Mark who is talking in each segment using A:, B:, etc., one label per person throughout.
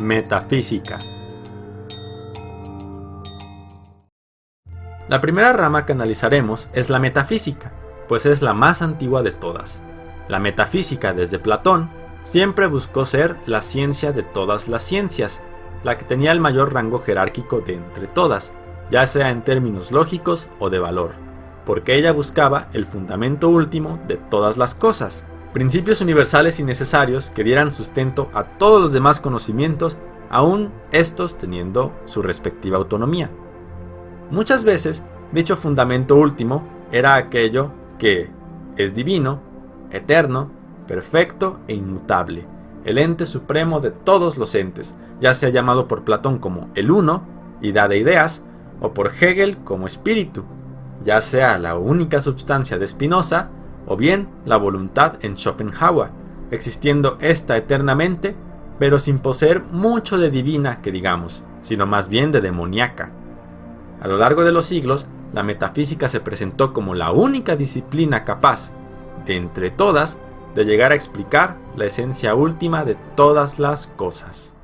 A: Metafísica. La primera rama que analizaremos es la metafísica, pues es la más antigua de todas. La metafísica, desde Platón, siempre buscó ser la ciencia de todas las ciencias, la que tenía el mayor rango jerárquico de entre todas, ya sea en términos lógicos o de valor, porque ella buscaba el fundamento último de todas las cosas, principios universales y necesarios que dieran sustento a todos los demás conocimientos, aun estos teniendo su respectiva autonomía. Muchas veces, dicho fundamento último era aquello que es divino, eterno, perfecto e inmutable, el ente supremo de todos los entes, ya sea llamado por Platón como el uno, idea de ideas, o por Hegel como espíritu, ya sea la única substancia de Spinoza, o bien la voluntad en Schopenhauer, existiendo ésta eternamente, pero sin poseer mucho de divina que digamos, sino más bien de demoníaca. A lo largo de los siglos, la metafísica se presentó como la única disciplina capaz, de entre todas, de llegar a explicar la esencia última de todas las cosas.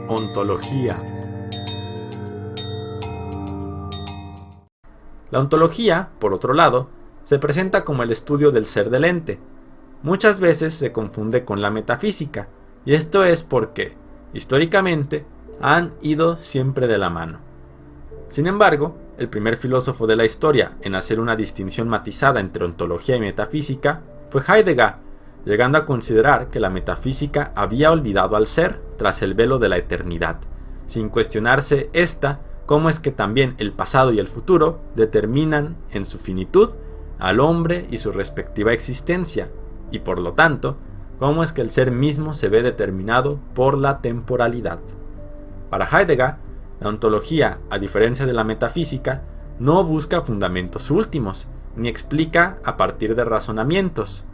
A: Ontología. La ontología, por otro lado, se presenta como el estudio del ser del ente. Muchas veces se confunde con la metafísica, y esto es porque, históricamente, han ido siempre de la mano. Sin embargo, el primer filósofo de la historia en hacer una distinción matizada entre ontología y metafísica fue Heidegger, llegando a considerar que la metafísica había olvidado al ser tras el velo de la eternidad, sin cuestionarse esta cómo es que también el pasado y el futuro determinan en su finitud al hombre y su respectiva existencia, y por lo tanto, cómo es que el ser mismo se ve determinado por la temporalidad. Para Heidegger, la ontología, a diferencia de la metafísica, no busca fundamentos últimos, ni explica a partir de razonamientos.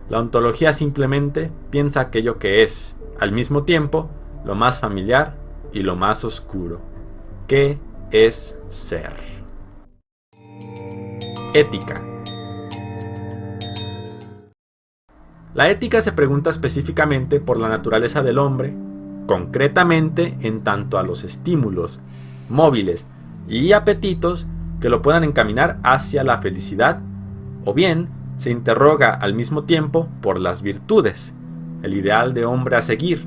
A: La ontología simplemente piensa aquello que es, al mismo tiempo, lo más familiar y lo más oscuro. ¿Qué es ser? Ética. La ética se pregunta específicamente por la naturaleza del hombre, concretamente en tanto a los estímulos, móviles y apetitos que lo puedan encaminar hacia la felicidad, o bien se interroga al mismo tiempo por las virtudes, el ideal de hombre a seguir,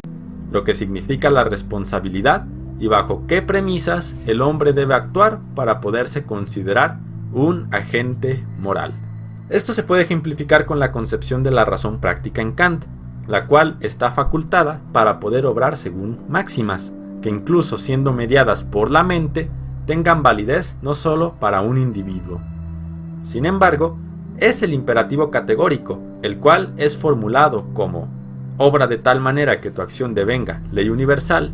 A: lo que significa la responsabilidad y bajo qué premisas el hombre debe actuar para poderse considerar un agente moral. Esto se puede ejemplificar con la concepción de la razón práctica en Kant, la cual está facultada para poder obrar según máximas, que incluso siendo mediadas por la mente, tengan validez no solo para un individuo. Sin embargo, es el imperativo categórico, el cual es formulado como obra de tal manera que tu acción devenga ley universal,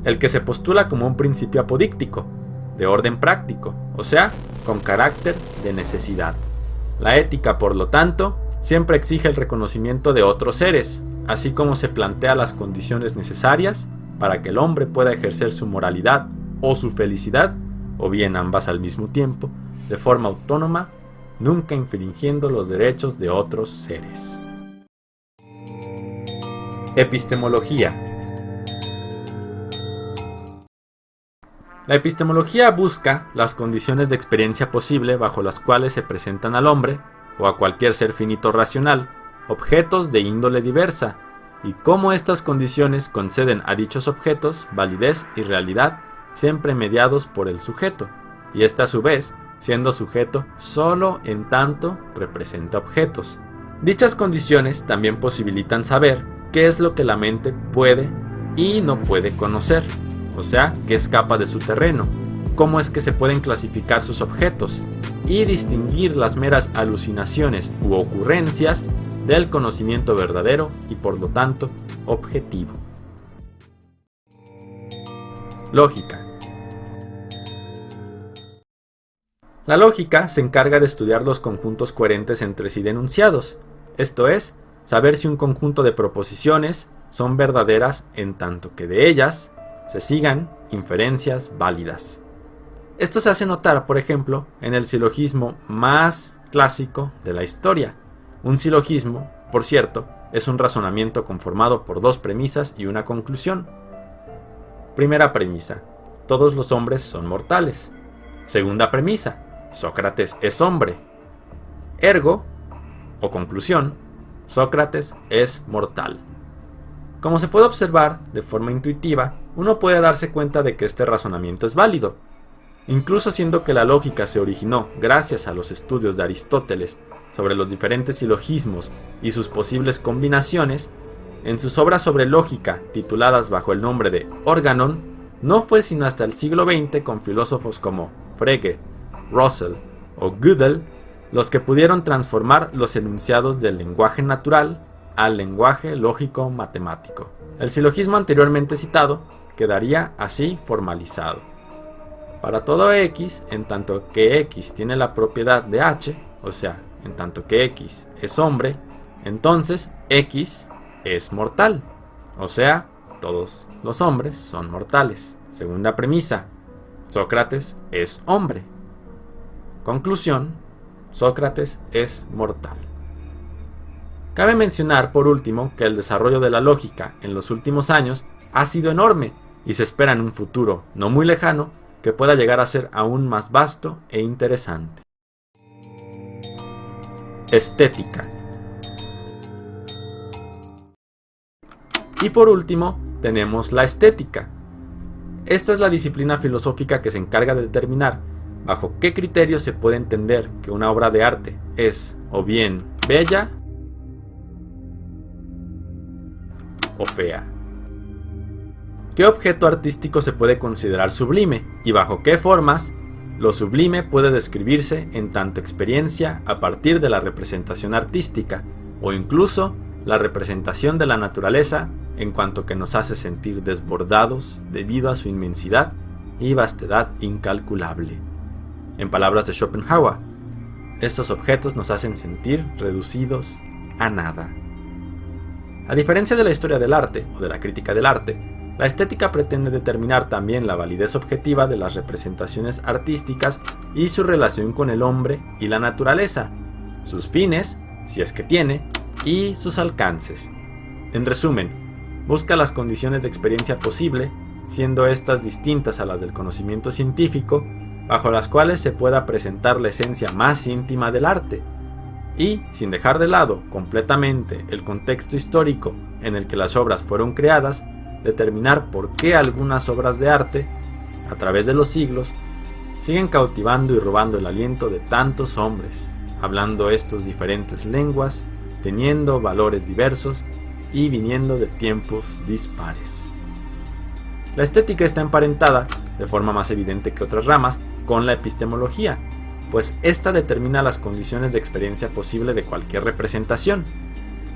A: el que se postula como un principio apodíctico, de orden práctico, o sea, con carácter de necesidad. La ética, por lo tanto, siempre exige el reconocimiento de otros seres, así como se plantea las condiciones necesarias para que el hombre pueda ejercer su moralidad o su felicidad, o bien ambas al mismo tiempo, de forma autónoma, nunca infringiendo los derechos de otros seres. Epistemología. La epistemología busca las condiciones de experiencia posible bajo las cuales se presentan al hombre, o a cualquier ser finito racional, objetos de índole diversa, y cómo estas condiciones conceden a dichos objetos validez y realidad, siempre mediados por el sujeto, y éste a su vez siendo sujeto solo en tanto representa objetos. Dichas condiciones también posibilitan saber qué es lo que la mente puede y no puede conocer, o sea, qué escapa de su terreno, cómo es que se pueden clasificar sus objetos, y distinguir las meras alucinaciones u ocurrencias del conocimiento verdadero y por lo tanto objetivo. Lógica. La lógica se encarga de estudiar los conjuntos coherentes entre sí de enunciados, esto es, saber si un conjunto de proposiciones son verdaderas en tanto que de ellas se sigan inferencias válidas. Esto se hace notar, por ejemplo, en el silogismo más clásico de la historia. Un silogismo, por cierto, es un razonamiento conformado por dos premisas y una conclusión. Primera premisa: todos los hombres son mortales. Segunda premisa: Sócrates es hombre. Ergo, o conclusión, Sócrates es mortal. Como se puede observar de forma intuitiva, uno puede darse cuenta de que este razonamiento es válido. Incluso siendo que la lógica se originó gracias a los estudios de Aristóteles sobre los diferentes silogismos y sus posibles combinaciones, en sus obras sobre lógica, tituladas bajo el nombre de Organon, no fue sino hasta el siglo XX con filósofos como Frege, Russell o Gödel los que pudieron transformar los enunciados del lenguaje natural al lenguaje lógico-matemático. El silogismo anteriormente citado quedaría así formalizado: para todo X, en tanto que X tiene la propiedad de H, o sea, en tanto que X es hombre, entonces X es mortal, o sea, todos los hombres son mortales. Segunda premisa: Sócrates es hombre. Conclusión: Sócrates es mortal. Cabe mencionar, por último, que el desarrollo de la lógica en los últimos años ha sido enorme y se espera en un futuro no muy lejano que pueda llegar a ser aún más vasto e interesante. Estética. Y por último, tenemos la estética. Esta es la disciplina filosófica que se encarga de determinar bajo qué criterios se puede entender que una obra de arte es o bien bella o fea. ¿Qué objeto artístico se puede considerar sublime y bajo qué formas lo sublime puede describirse en tanto experiencia a partir de la representación artística o incluso la representación de la naturaleza en cuanto que nos hace sentir desbordados debido a su inmensidad y vastedad incalculable? En palabras de Schopenhauer, estos objetos nos hacen sentir reducidos a nada. A diferencia de la historia del arte o de la crítica del arte, la estética pretende determinar también la validez objetiva de las representaciones artísticas y su relación con el hombre y la naturaleza, sus fines, si es que tiene, y sus alcances. En resumen, busca las condiciones de experiencia posible, siendo estas distintas a las del conocimiento científico, bajo las cuales se pueda presentar la esencia más íntima del arte, y, sin dejar de lado completamente el contexto histórico en el que las obras fueron creadas, determinar por qué algunas obras de arte, a través de los siglos, siguen cautivando y robando el aliento de tantos hombres, hablando estos diferentes lenguas, teniendo valores diversos y viniendo de tiempos dispares. La estética está emparentada, de forma más evidente que otras ramas, con la epistemología, pues ésta determina las condiciones de experiencia posible de cualquier representación.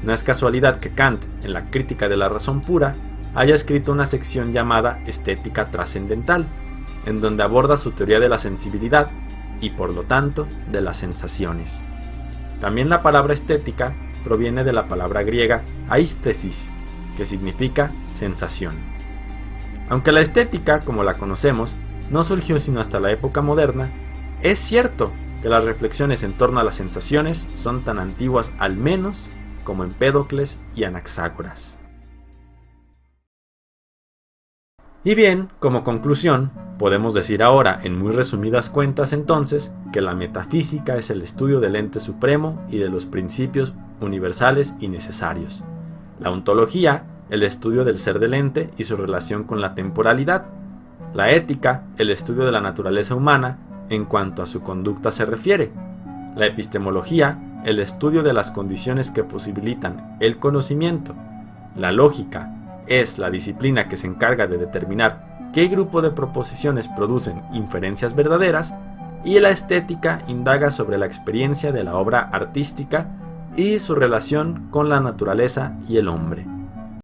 A: No es casualidad que Kant, en la Crítica de la Razón Pura, haya escrito una sección llamada Estética Trascendental, en donde aborda su teoría de la sensibilidad y, por lo tanto, de las sensaciones. También la palabra estética proviene de la palabra griega aesthesis, que significa sensación. Aunque la estética, como la conocemos, no surgió sino hasta la época moderna, es cierto que las reflexiones en torno a las sensaciones son tan antiguas al menos como Empédocles y Anaxágoras. Y bien, como conclusión, podemos decir ahora, en muy resumidas cuentas entonces, que la metafísica es el estudio del ente supremo y de los principios universales y necesarios. La ontología, el estudio del ser del ente y su relación con la temporalidad. La ética, el estudio de la naturaleza humana en cuanto a su conducta se refiere. La epistemología, el estudio de las condiciones que posibilitan el conocimiento. La lógica es la disciplina que se encarga de determinar qué grupo de proposiciones producen inferencias verdaderas, y la estética indaga sobre la experiencia de la obra artística y su relación con la naturaleza y el hombre.